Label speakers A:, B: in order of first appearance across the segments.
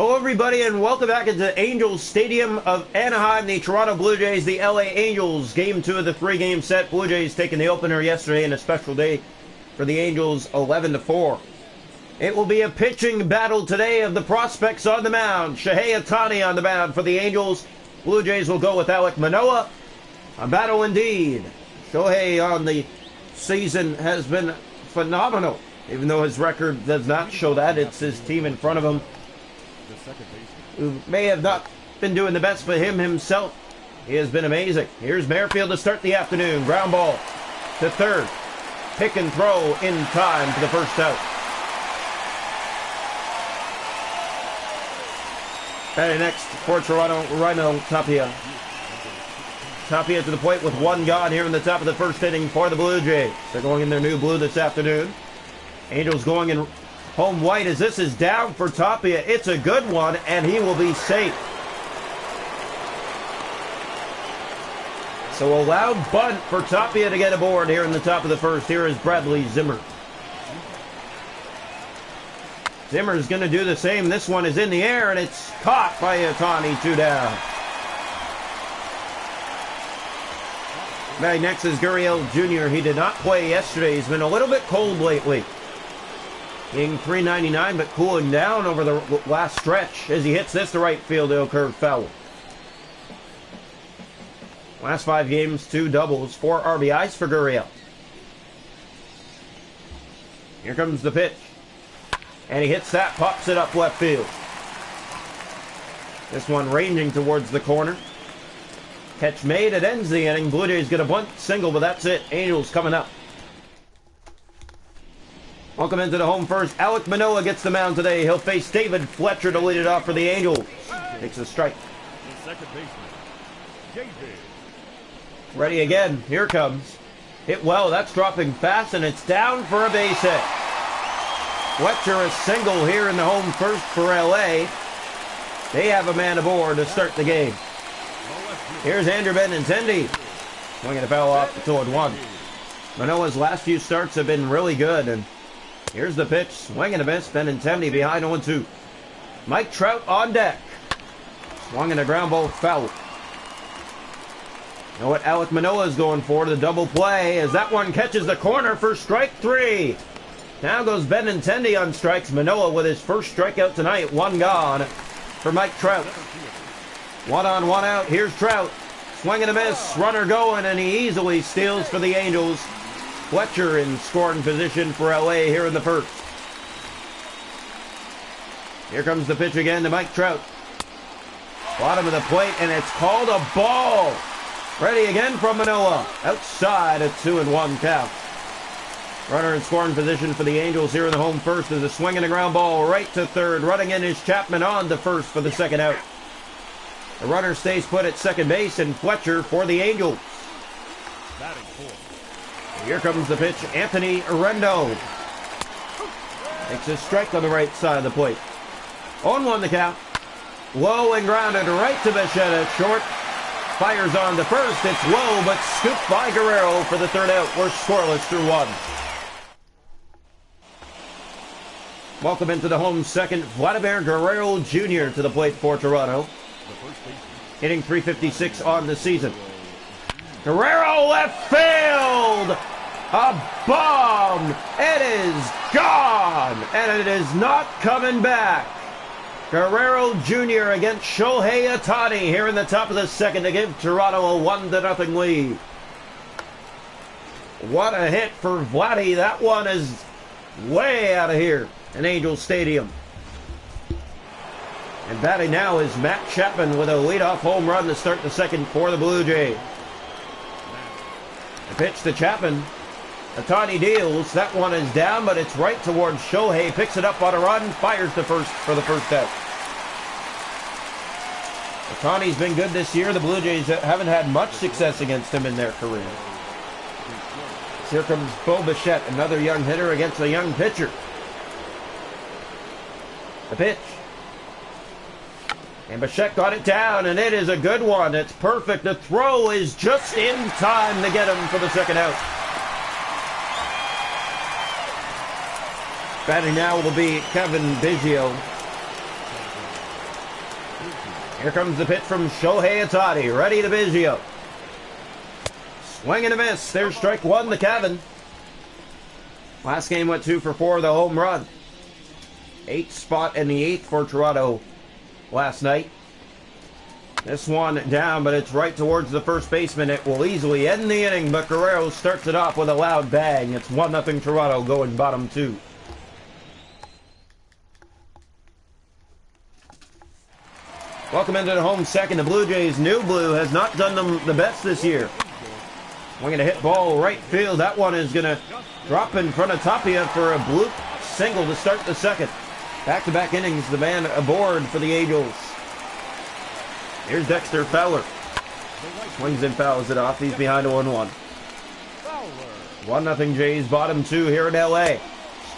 A: Hello, everybody, and welcome back into Angels Stadium of Anaheim. The Toronto Blue Jays, the LA Angels. Game 2 of the 3-game set. Blue Jays taking the opener yesterday in a special day for the Angels, 11-4. It will be a pitching battle today of the prospects on the mound. Shohei Ohtani on the mound for the Angels. Blue Jays will go with Alek Manoah. A battle indeed. Shohei on the season has been phenomenal. Even though his record does not show that, it's his team in front of him who may have not been doing the best for him himself. He has been amazing. Here's Merrifield to start the afternoon. Ground ball to third. Pick and throw in time for the first out. Batting next for Toronto, Rhino Tapia. Tapia to the plate with one gone here in the top of the first inning for the Blue Jays. They're going in their new blue this afternoon. Angels going in home white as this is down for Tapia. It's a good one, and he will be safe. So a loud bunt for Tapia to get aboard here in the top of the first. Here is Bradley Zimmer. Zimmer's going to do the same. This one is in the air, and it's caught by Ohtani, 2 down. Back next is Gurriel Jr. He did not play yesterday. He's been a little bit cold lately. Hitting .399, but cooling down over the last stretch. As he hits this to right field, it'll curve foul. Last 5 games, 2 doubles, 4 RBIs for Gurriel. Here comes the pitch. And he hits that, pops it up left field. This one ranging towards the corner. Catch made, it ends the inning. Blue Jays get a bunt single, but that's it. Angels coming up. Welcome into the home first. Alek Manoah gets the mound today. He'll face David Fletcher to lead it off for the Angels. Takes a strike.
B: The second baseman, JJ.
A: Ready again. Here comes. Hit well. That's dropping fast, and it's down for a base hit. Fletcher a single here in the home first for LA. They have a man aboard to start the game. Here's Andrew Benintendi. Swinging a foul off the 2-1. Manoah's last few starts have been really good, and here's the pitch. Swing and a miss. Benintendi behind 0-2. Mike Trout on deck. Swung in a ground ball foul. You know what Alek Manoah is going for? The double play as that one catches the corner for strike 3. Now goes Benintendi on strikes. Manoah with his first strikeout tonight. 1 gone for Mike Trout. 1 on, 1 out. Here's Trout. Swing and a miss. Runner going, and he easily steals for the Angels. Fletcher in scoring position for LA here in the first. Here comes the pitch again to Mike Trout. Bottom of the plate, and it's called a ball. Ready again from Manoah. Outside a 2-1 count. Runner in scoring position for the Angels here in the home first is a swing and a ground ball right to third. Running in is Chapman on to first for the second out. The runner stays put at second base, and Fletcher for the Angels.
B: Batting fourth.
A: Here comes the pitch. Anthony Rendo makes a strike on the right side of the plate. 0-1 the count. Low and grounded right to Bichette at short. Fires on to first. It's low, but scooped by Guerrero for the third out. We're scoreless through 1. Welcome into the home second. Vladimir Guerrero Jr. to the plate for Toronto. Hitting .356 on the season. Guerrero left field! A bomb! It is gone! And it is not coming back. Guerrero Jr. against Shohei Ohtani here in the top of the second to give Toronto a 1-0 lead. What a hit for Vladdy. That one is way out of here in Angel Stadium. And batting now is Matt Chapman with a leadoff home run to start the second for the Blue Jays. The pitch to Chapman. Ohtani deals. That one is down, but it's right towards Shohei. Picks it up on a run. Fires the first for the first out. Ohtani's been good this year. The Blue Jays haven't had much success against him in their career. Here comes Bo Bichette, another young hitter against a young pitcher. The pitch. And Bichette got it down, and it is a good one. It's perfect. The throw is just in time to get him for the second out. Batting now will be Kevin Biggio. Here comes the pitch from Shohei Ohtani. Ready to Biggio. Swing and a miss. There's strike one to Kevin. Last game went 2 for 4 with a home run. 8th spot in the 8th for Toronto last night. This one down, but it's right towards the first baseman. It will easily end the inning, but Guerrero starts it off with a loud bang. It's 1-0 Toronto going bottom 2. Welcome into the home second. The Blue Jays' new blue has not done them the best this year. We're going to hit ball right field. That one is going to drop in front of Tapia for a bloop single to start the second. Back-to-back innings, the man aboard for the Angels. Here's Dexter Fowler. Swings and fouls it off. He's behind 0-1. 1-0 Jays, bottom 2 here in L.A.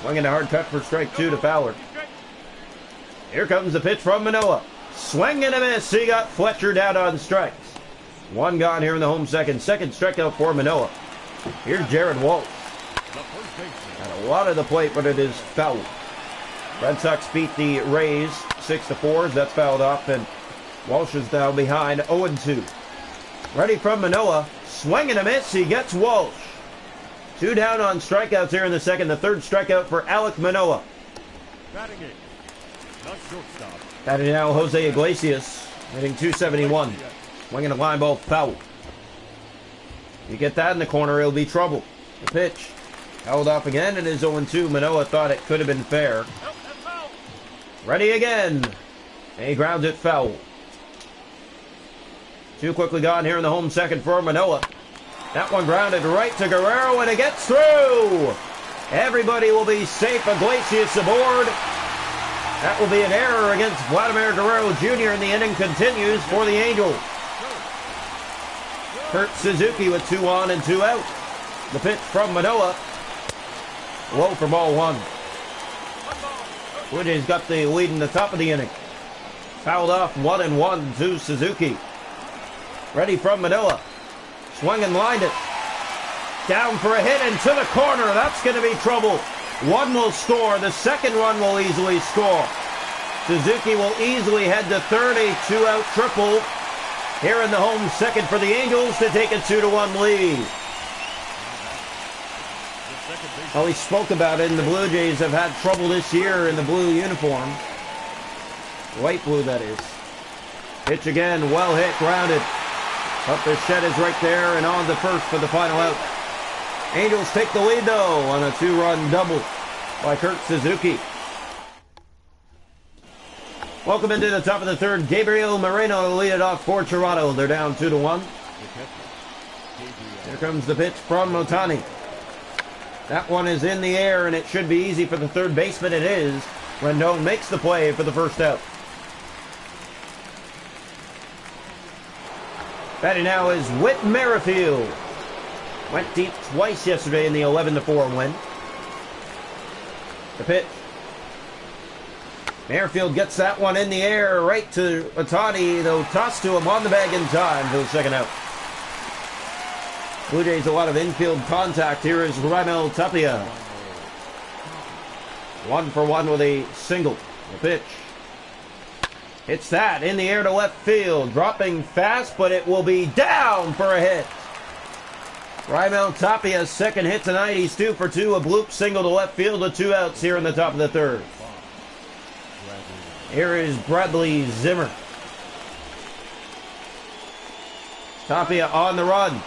A: Swinging a hard cut for strike 2 to Fowler. Here comes the pitch from Manoah. Swing and a miss. He got Fletcher down on strikes. One gone here in the home second. Second strikeout for Manoah. Here's Jared Walsh. At a lot of the plate, but it is foul. Red Sox beat the Rays 6-4. That's fouled off, and Walsh is now behind 0-2. Ready from Manoah. Swing and a miss. He gets Walsh. 2 down on strikeouts here in the second. The third strikeout for Alek Manoah.
B: Batting it. Not shortstop.
A: Batting now Jose Iglesias. Hitting .271. Swinging a line ball foul. You get that in the corner, it'll be trouble. The pitch. Held off again. It is 0-2. Manoah thought it could have been fair. Ready again. And he grounds it foul. 2 quickly gone here in the home second for Manoah. That one grounded right to Guerrero, and it gets through. Everybody will be safe. Iglesias aboard. That will be an error against Vladimir Guerrero Jr. and the inning continues for the Angels. Kurt Suzuki with 2 on and 2 out. The pitch from Manoah. Low for ball 1. Blue Jays got the lead in the top of the inning. Fouled off 1-1 to Suzuki. Ready from Manoah. Swung and lined it. Down for a hit into the corner. That's going to be trouble. One will score. The second run will easily score. Suzuki will easily head to third. A 2-out triple here in the home second for the Angels to take a 2-1 lead. Well, we spoke about it, and the Blue Jays have had trouble this year in the blue uniform. Light blue, that is. Pitch again, well hit, grounded. But the shed is right there, and on to first for the final out. Angels take the lead, though, on a 2-run double by Kurt Suzuki. Welcome into the top of the third. Gabriel Moreno lead it off for Toronto. They're down 2-1. Here comes the pitch from Ohtani. That one is in the air, and it should be easy for the third baseman. It is. Rendon makes the play for the first out. Batting now is Whit Merrifield. Went deep twice yesterday in the 11-4 win. The pitch. Merrifield gets that one in the air right to Ohtani, though tossed to him on the bag in time for the second out. Blue Jays a lot of infield contact. Here is Raimel Tapia. 1 for 1 with a single. The pitch. Hits that in the air to left field. Dropping fast, but it will be down for a hit. Raimel Tapia's second hit tonight. He's 2 for 2. A bloop single to left field with 2 outs here in the top of the third. Here is Bradley Zimmer. Tapia on the run.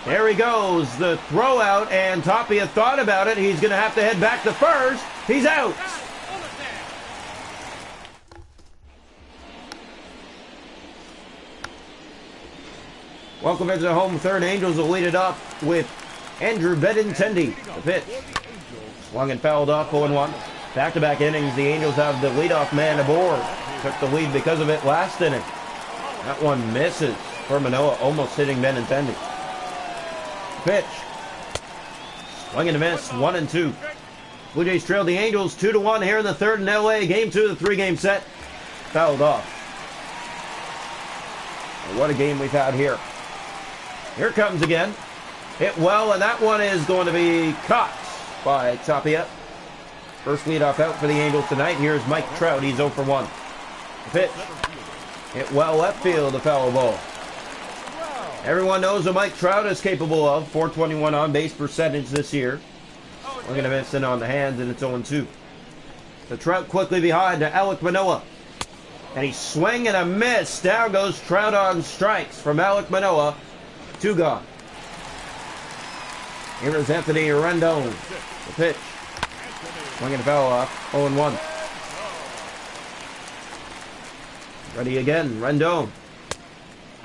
A: There he goes. The throw out, and Tapia thought about it. He's going to have to head back to first. He's out. Welcome into the home third. Angels will lead it off with Andrew Benintendi. The pitch. Swung and fouled off 0-1. Back-to-back innings. The Angels have the leadoff man aboard. Took the lead because of it last inning. That one misses for Manoah, almost hitting Benintendi. Pitch. Swing and a miss. 1-2. Blue Jays trailed the Angels 2-1 here in the third in LA. Game 2 of the 3-game set. Fouled off. What a game we've had here. Here comes again. Hit well, and that one is going to be caught by Tapia. First leadoff out for the Angels tonight. Here's Mike Trout. He's 0 for 1. The pitch. Hit well left field, the foul ball. Everyone knows what Mike Trout is capable of. 421 on base percentage this year. We're going to miss it on the hands, and it's 0-2. The Trout quickly behind to Alek Manoah. And he swing and a miss. Down goes Trout on strikes from Alek Manoah. 2 gone. Here is Anthony Rendon. The pitch. Swing and foul off. 0-1. Ready again. Rendon.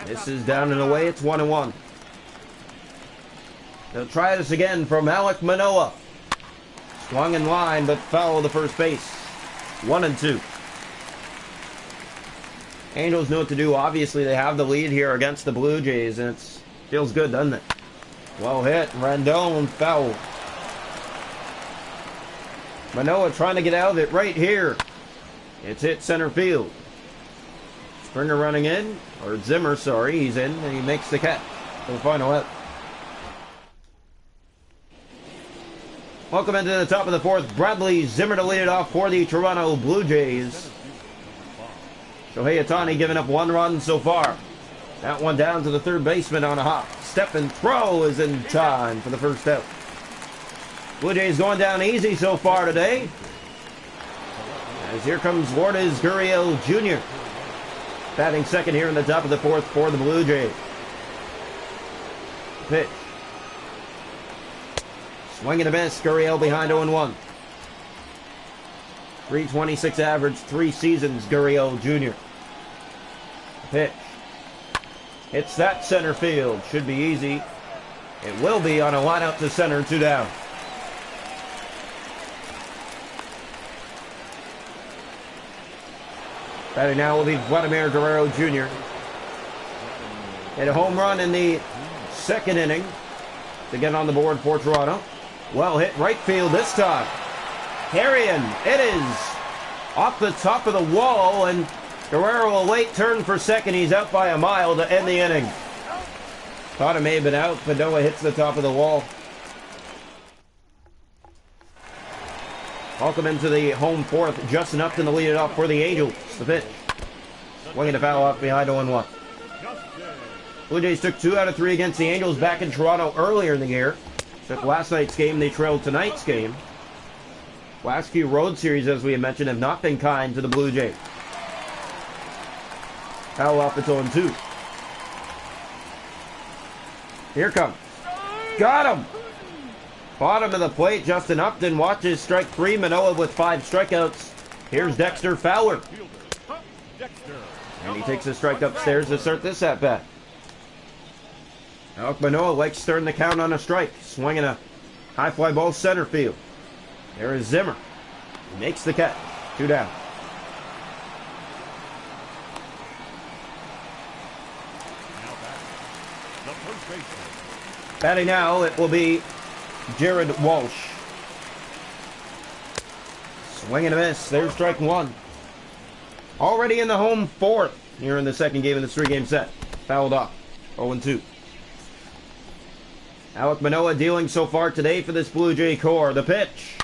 A: This is down and away. It's 1-1. They'll try this again from Alek Manoah. Swung in line, but foul to first base. 1-2. Angels know what to do. Obviously, they have the lead here against the Blue Jays, and it feels good, doesn't it? Well hit. Rendon foul. Manoah trying to get out of it right here. It's hit center field. Springer running in, or Zimmer, sorry, he's in, and he makes the catch for the final out. Welcome into the top of the 4th. Bradley Zimmer to lead it off for the Toronto Blue Jays. Shohei Ohtani giving up 1 run so far. That one down to the 3rd baseman on a hop. Step and throw is in time for the first out. Blue Jays going down easy so far today. As here comes Lourdes Gurriel Jr. Batting second here in the top of the 4th for the Blue Jays. Pitch. Swing and a miss. Gurriel behind 0-1. 326 average, 3 seasons, Gurriel Jr. Pitch. Hits that center field. Should be easy. It will be on a line out to center, 2 down. Batting now will be Vladimir Guerrero Jr. Hit a home run in the 2nd inning to get on the board for Toronto. Well hit right field this time. Carrion, it is off the top of the wall, and Guerrero a late turn for second. He's out by a mile to end the inning. Thought it may have been out, but Noah hits the top of the wall. Welcome into the home 4th. Justin Upton to lead it off for the Angels. The pitch. Swinging the foul off behind 0-1. Blue Jays took 2 out of 3 against the Angels back in Toronto earlier in the year. Took last night's game, they trailed tonight's game. Last few road series, as we had mentioned, have not been kind to the Blue Jays. Foul off, it's 0-2. Here comes. Got him! Bottom of the plate, Justin Upton watches strike 3. Manoah with 5 strikeouts. Here's Dexter Fowler. And he takes a strike upstairs to start this at bat. Alek Manoah likes starting the count on a strike. Swinging a high fly ball center field. There is Zimmer. He makes the catch. 2 down. Batting now, it will be Jared Walsh. Swing and a miss. There's strike 1. Already in the home 4th here in the 2nd game of this 3-game set. Fouled off. 0-2. Alek Manoah dealing so far today for this Blue Jay core. The pitch.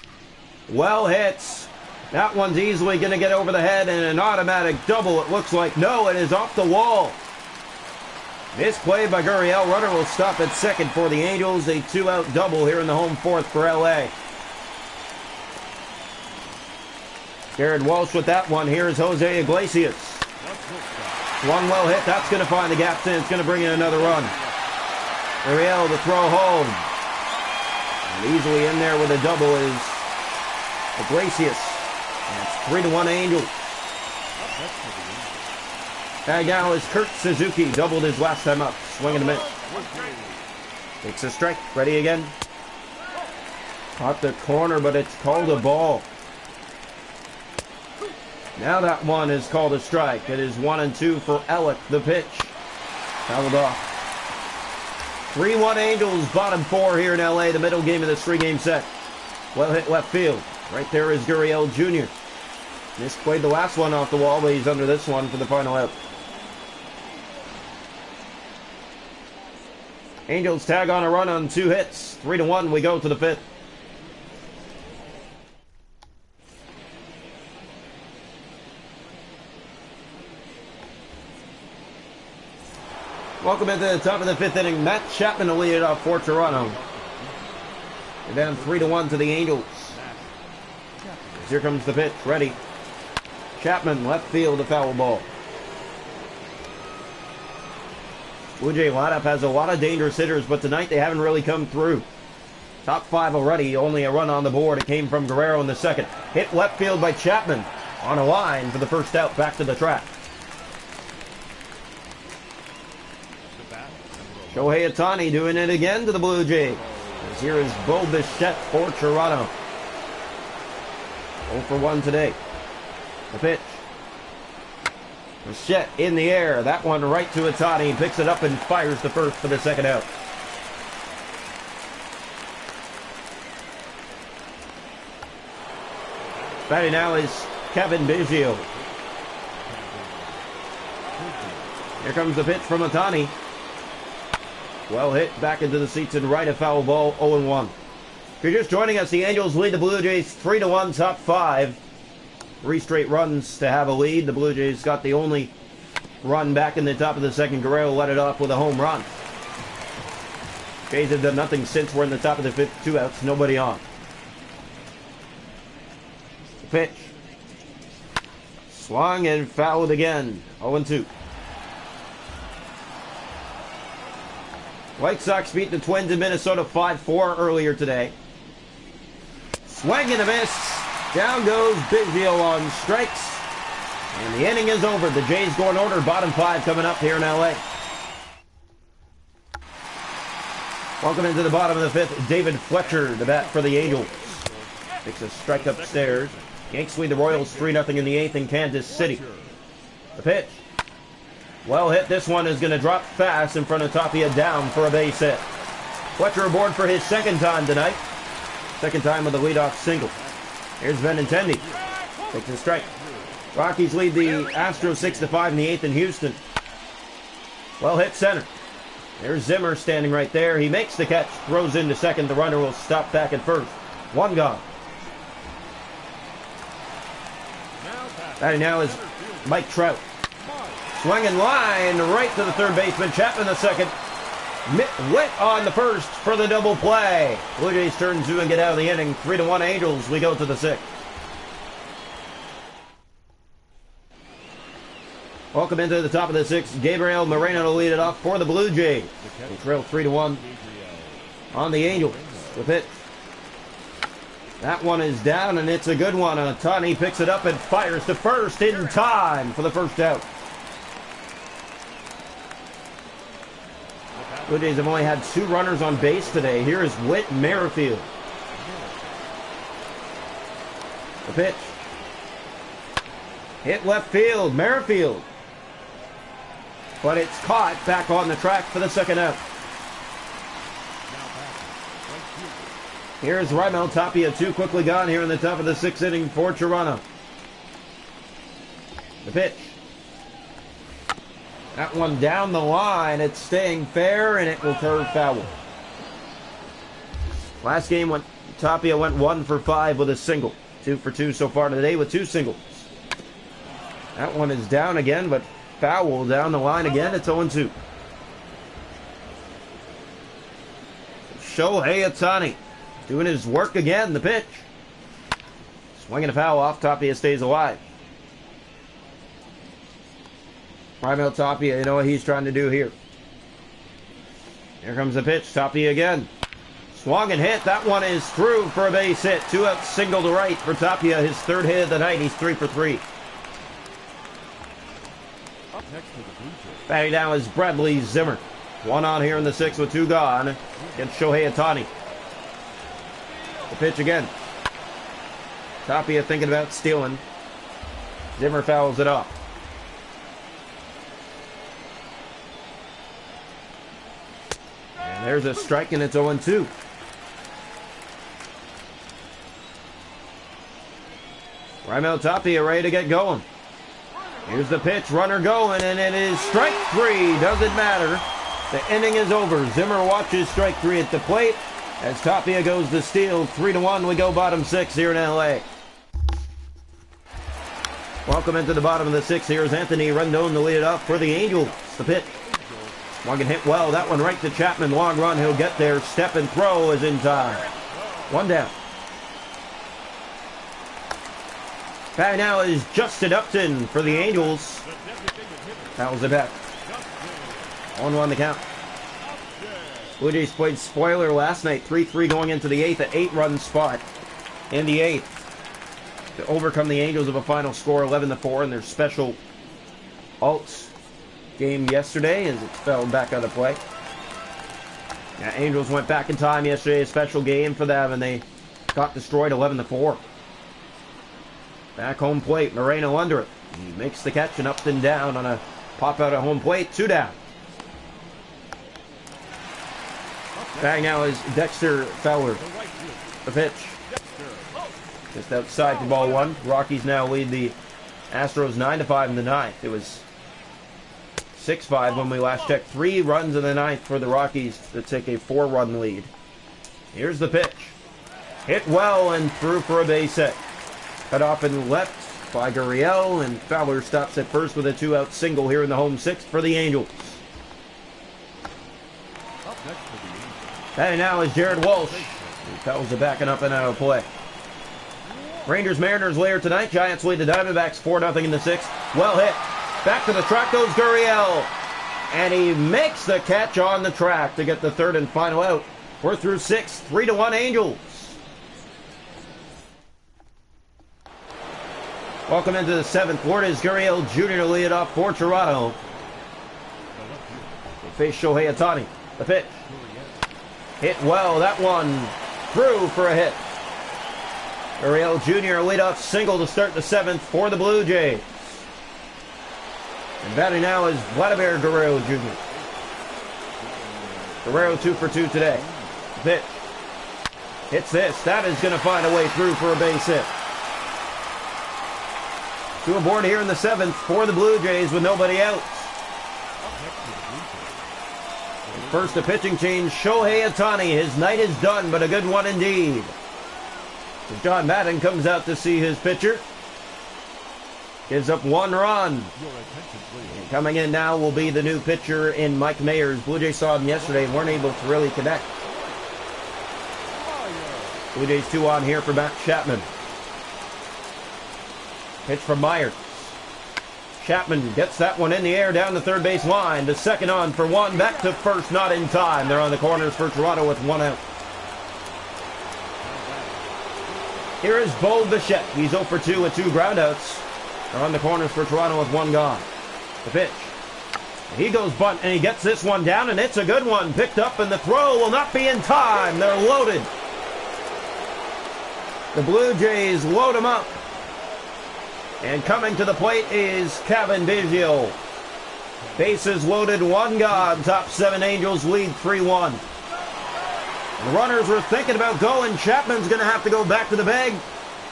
A: Well hits. That one's easily going to get over the head and an automatic double. It looks like. No, it is off the wall. Misplay by Gurriel. Runner will stop at second for the Angels. A 2-out double here in the home 4th for LA. Jared Walsh with that one. Here's Jose Iglesias. One well hit. That's going to find the gaps in. It's going to bring in another run. Gurriel to throw home. And easily in there with a double is Iglesias. And it's 3-1 Angels. Tag now is Kurt Suzuki. Doubled his last time up. Swing and a miss. Takes a strike. Ready again. Caught the corner, but it's called a ball. Now that one is called a strike. It is 1-2 for Alec. The pitch. Fouled off. 3-1 Angels, bottom 4 here in LA. The middle game of this 3-game set. Well hit left field. Right there is Gurriel Jr. Misplayed the last one off the wall, but he's under this one for the final out. Angels tag on a run on 2 hits. 3-1, we go to the 5th. Welcome into the top of the 5th inning. Matt Chapman to lead it off for Toronto. They're down 3-1 to the Angels. Here comes the pitch. Ready. Chapman, left field, a foul ball. Blue Jay lineup has a lot of dangerous hitters, but tonight they haven't really come through. Top 5 already, only a run on the board. It came from Guerrero in the second. Hit left field by Chapman. On a line for the first out, back to the track. Shohei Ohtani doing it again to the Blue Jays. Here is Bo Bichette for Toronto. 0 for 1 today. The pitch. Bichette in the air. That one right to Ohtani. Picks it up and fires the first for the second out. Batting now is Kevin Biggio. Here comes the pitch from Ohtani. Well hit back into the seats and right, a foul ball, 0-1. If you're just joining us, the Angels lead the Blue Jays 3-1, top 5. 3 straight runs to have a lead. The Blue Jays got the only run back in the top of the second. Guerrero let it off with a home run. Jays have done nothing since we're in the top of the 5th, 2 outs, nobody on. The pitch. Swung and fouled again, 0-2. White Sox beat the Twins in Minnesota 5-4 earlier today. Swing and a miss. Down goes Biggio on strikes. And the inning is over. The Jays go in order. Bottom 5 coming up here in LA. Welcome into the bottom of the 5th. David Fletcher, the bat for the Angels. Takes a strike upstairs. Yanks lead the Royals 3-0 in the 8th in Kansas City. The pitch. Well hit. This one is going to drop fast in front of Tapia, down for a base hit. Fletcher aboard for his second time tonight. Second time with a leadoff single. Here's Benintendi. Takes a strike. Rockies lead the Astros 6-5 in the 8th in Houston. Well hit center. There's Zimmer standing right there. He makes the catch, throws into second. The runner will stop back at first. 1 gone. Batting now is Mike Trout. Swinging line right to the third baseman. Chapman the second. Lit on the first for the double play. Blue Jays turn 2 and get out of the inning. 3-1 Angels. We go to the 6th. Welcome into the top of the 6th. Gabriel Moreno to lead it off for the Blue Jays. They trail 3-1 on the Angels. The pitch. That one is down, and it's a good one. Ohtani picks it up and fires to first in time for the first out. Blue Jays have only had 2 runners on base today. Here is Whit Merrifield. The pitch. Hit left field. Merrifield. But it's caught back on the track for the second out. Here's Raimel Tapia. 2 quickly gone here in the top of the 6th inning for Toronto. The pitch. That one down the line. It's staying fair, and it will curve foul. Last game, Tapia went 1 for 5 with a single. 2 for 2 so far today with 2 singles. That one is down again, but foul down the line again. It's 0-2. Shohei Ohtani doing his work again. The pitch. Swinging a foul off. Tapia stays alive. Raimel Tapia, you know what he's trying to do here. Here comes the pitch. Tapia again. Swung and hit. That one is through for a base hit. 2 out, single to right for Tapia. His 3rd hit of the night. He's 3 for 3. Batting down is Bradley Zimmer. 1 on here in the 6th with 2 gone against Shohei Ohtani. The pitch again. Tapia thinking about stealing. Zimmer fouls it off. And there's a strike, and it's 0-2. Raimel Tapia ready to get going. Here's the pitch, runner going, and it is strike 3. Doesn't matter. The inning is over. Zimmer watches strike 3 at the plate as Tapia goes to steal. 3-1. We go bottom 6 here in LA. Welcome into the bottom of the 6th. Here's Anthony Rendon to lead it off for the Angels. The pitch. One can hit well. That one right to Chapman. Long run. He'll get there. Step and throw is in time. One down. Back now is Justin Upton for the Angels. Fouls it back. 1-1 the count. Blue Jays played spoiler last night. 3-3 going into the 8th. An 8-run spot in the 8th to overcome the Angels of a final score 11-4 in their special Alts game yesterday as it fell back out of play. Yeah, Angels went back in time yesterday. A special game for them, and they got destroyed 11-4. Back home plate. Moreno under it. He makes the catch and up and down on a pop out of home plate. 2 down. Back now is Dexter Fowler. The pitch. Just outside for ball 1. Rockies now lead the Astros 9-5 in the 9th. It was 6-5 when we last checked. 3 runs in the 9th for the Rockies to take a 4-run lead. Here's the pitch. Hit well and through for a base hit. Cut off and left by Gurriel, and Fowler stops at first with a 2-out single here in the home 6th for the Angels. And now is Jared Walsh. He fouls it back and up and out of play. Rangers-Mariners later tonight. Giants lead the Diamondbacks 4-0 in the 6th. Well hit. Back to the track goes Gurriel. And he makes the catch on the track to get the 3rd and final out. We're through 6. 3-1 Angels. Welcome into the 7th. Lourdes Gurriel Jr. to lead it off for Toronto. They face Shohei Ohtani. The pitch. Hit well. That one through for a hit. Gurriel Jr. leadoff single to start the 7th for the Blue Jays. And batting now is Vladimir Guerrero Jr. Guerrero 2 for 2 today. The pitch. Hits this. That is going to find a way through for a base hit. 2 aboard here in the 7th for the Blue Jays with nobody out. First, a pitching change. Shohei Ohtani. His night is done, but a good one indeed. So John Madden comes out to see his pitcher. Gives up 1 run. And coming in now will be the new pitcher in Mike Mayers. Blue Jays saw him yesterday and weren't able to really connect. Blue Jays 2 on here for Matt Chapman. Pitch from Myers. Chapman gets that one in the air down the 3rd base line. The 2nd on for 1. Back to 1st, not in time. They're on the corners for Toronto with 1 out. Here is Bo Bichette. He's 0 for 2 with 2 groundouts. They're on the corners for Toronto with 1 gone. The pitch. He goes bunt and he gets this one down, and it's a good one. Picked up, and the throw will not be in time. They're loaded. The Blue Jays load him up. And coming to the plate is Kevin Biggio. Bases loaded, 1 gone. Top 7 Angels lead 3-1. The runners were thinking about going. Chapman's going to have to go back to the bag.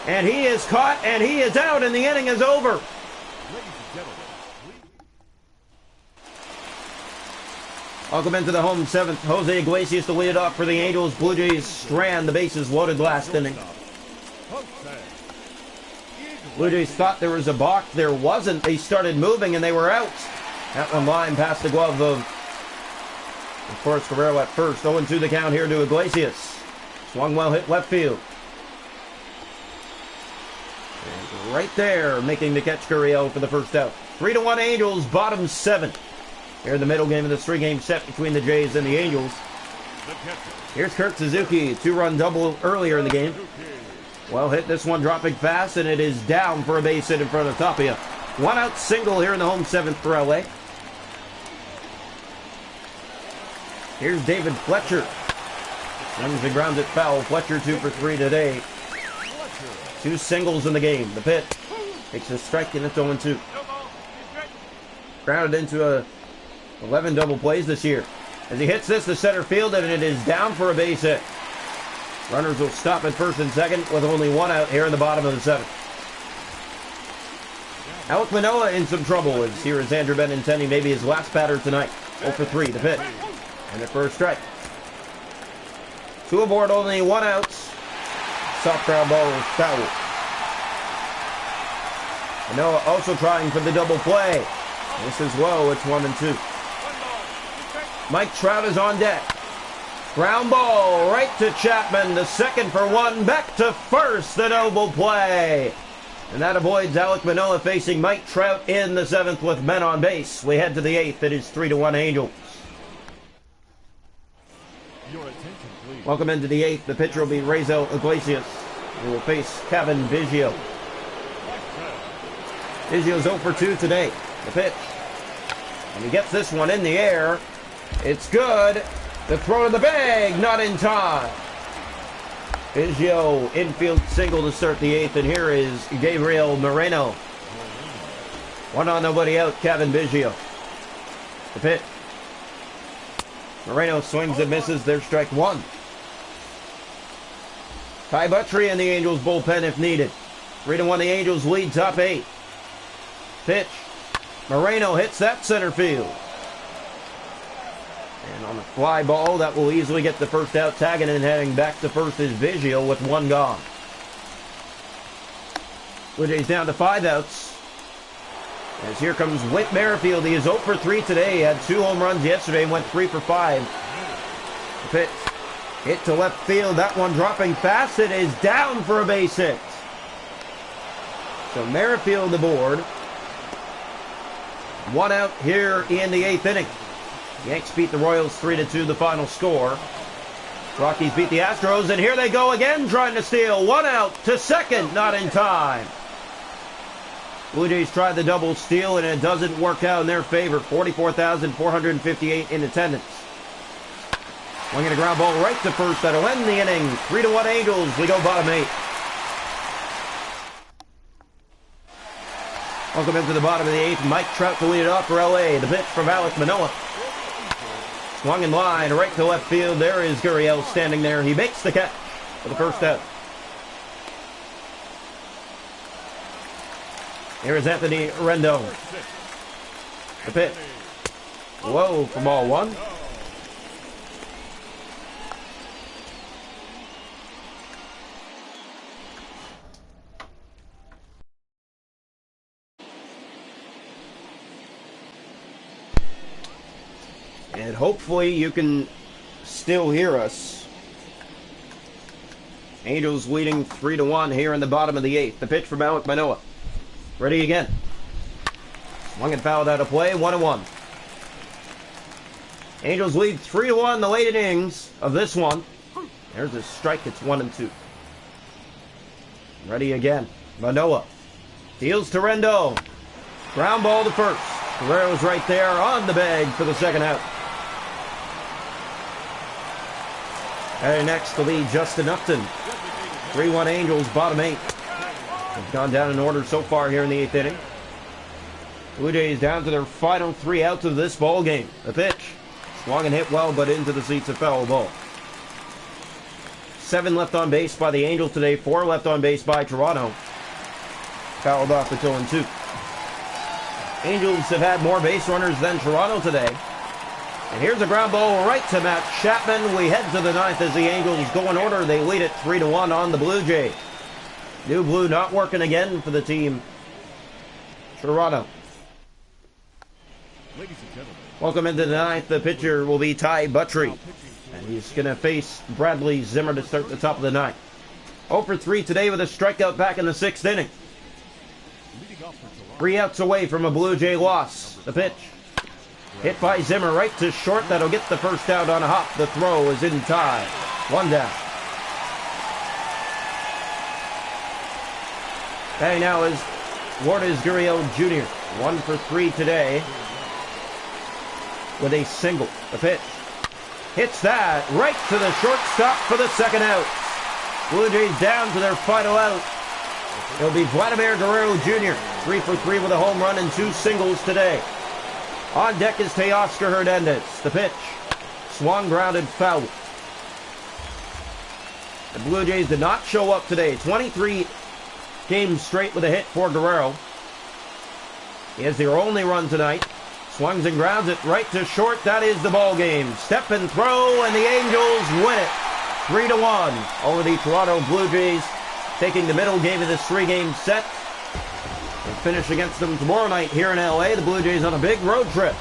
A: And he is caught, and he is out, and the inning is over. Welcome into the home 7th. Jose Iglesias to lead it off for the Angels. Blue Jays strand the bases loaded last inning. Blue Jays thought there was a balk. There wasn't. They started moving, and they were out. That one line past the glove of course, Guerrero at first. 0-2 the count here to Iglesias. Swung well, hit left field. And right there, making the catch, Gurriel for the 1st out. 3-1 Angels, bottom 7. Here in the middle game of this 3-game set between the Jays and the Angels. Here's Kurt Suzuki, 2-run double earlier in the game. Well hit, this one dropping fast, and it is down for a base hit in front of Tapia. 1-out single here in the home 7th for LA. Here's David Fletcher. Swings and grounds it foul. Fletcher 2 for 3 today. 2 singles in the game. The pitch. Takes a strike, and it's 0-2. Grounded into 11 double plays this year. As he hits this to center field, and it is down for a base hit. Runners will stop at 1st and 2nd with only 1 out here in the bottom of the 7th. Alek Manoah in some trouble as here is Andrew Benintendi, maybe his last batter tonight. 0 for 3, the pitch. And at first strike. 2 aboard, only 1 out. Soft ground ball is foul. Manoah also trying for the double play. This is low, it's 1-2. Mike Trout is on deck. Ground ball right to Chapman. The second for one. Back to first. The noble play. And that avoids Alek Manoah facing Mike Trout in the seventh with men on base. We head to the eighth. It is 3-1 Angels.
B: Your attention, please.
A: Welcome into the eighth. The pitcher will be Raisel Iglesias. He will face Kevin Biggio. Biggio's 0 for 2 today. The pitch. And he gets this one in the air. It's good. The throw to the bag, not in time. Biggio, infield single to start the eighth, and here is Gabriel Moreno. 1 on, nobody out, Kevin Biggio. The pitch. Moreno swings and misses, there's strike one. Ty Buttrey in the Angels bullpen if needed. 3-1 the Angels lead top 8. Pitch. Moreno hits that center field. And on a fly ball, that will easily get the first out. Tagging and heading back to first is Biggio with 1 gone. Blue Jays down to 5 outs. As here comes Whit Merrifield. He is 0 for 3 today. He had 2 home runs yesterday and went 3 for 5. The pitch. Hit to left field. That one dropping fast. It is down for a base hit. So Merrifield aboard. 1 out here in the 8th inning. Yanks beat the Royals 3-2, the final score. Rockies beat the Astros, and here they go again trying to steal. 1 out to second, not in time. Blue Jays tried the double steal, and it doesn't work out in their favor. 44,458 in attendance. Swinging a ground ball right to first. That'll end the inning. 3-1 Angels. We go bottom 8. Welcome into the bottom of the 8th. Mike Trout to lead it off for LA. The pitch from Alek Manoah. Swung in line, right to left field. There is Gurriel standing there. He makes the catch for the first out. Here is Anthony Rendon. The pitch. Low for ball 1. And hopefully you can still hear us. Angels leading 3-1 here in the bottom of the 8th. The pitch from Alek Manoah. Ready again. Swung and fouled out of play. 1-1. Angels lead 3-1 the late innings of this one. There's a strike. It's 1-2. Ready again. Manoah. Deals to Rendon. Ground ball to first. Guerrero's right there on the bag for the second out. And next to lead Justin Upton. 3-1 Angels, bottom 8. Have gone down in order so far here in the 8th inning. Blue Jays down to their final 3 outs of this ball game. The pitch. Swung and hit well, but into the seats, a foul ball. 7 left on base by the Angels today. 4 left on base by Toronto. Fouled off at 0-2. Angels have had more base runners than Toronto today. And here's a ground ball right to Matt Chapman. We head to the 9th as the Angels go in order. They lead it 3-1 on the Blue Jays. New blue not working again for the team. Toronto.
B: Ladies and gentlemen.
A: Welcome into the 9th. The pitcher will be Ty Buttrey. And he's going to face Bradley Zimmer to start the top of the 9th. 0 for 3 today with a strikeout back in the 6th inning. 3 outs away from a Blue Jay loss. The pitch. Hit by Zimmer right to short. That'll get the first out on a hop. The throw is in time. 1 down. Batting now is Lourdes Gurriel Jr. 1 for 3 today with a single. The pitch. Hits that right to the shortstop for the second out. Blue Jays down to their final out. It'll be Vladimir Guerrero Jr. 3 for 3 with a home run and 2 singles today. On deck is Teoscar Hernandez. The pitch. Swung, grounded, foul. The Blue Jays did not show up today. 23 games straight with a hit for Guerrero. He has their only run tonight. Swings and grounds it right to short. That is the ball game. Step and throw, and the Angels win it. 3-1 over the Toronto Blue Jays, taking the middle game of this 3-game set. We'll finish against them tomorrow night here in LA. The Blue Jays on a big road trip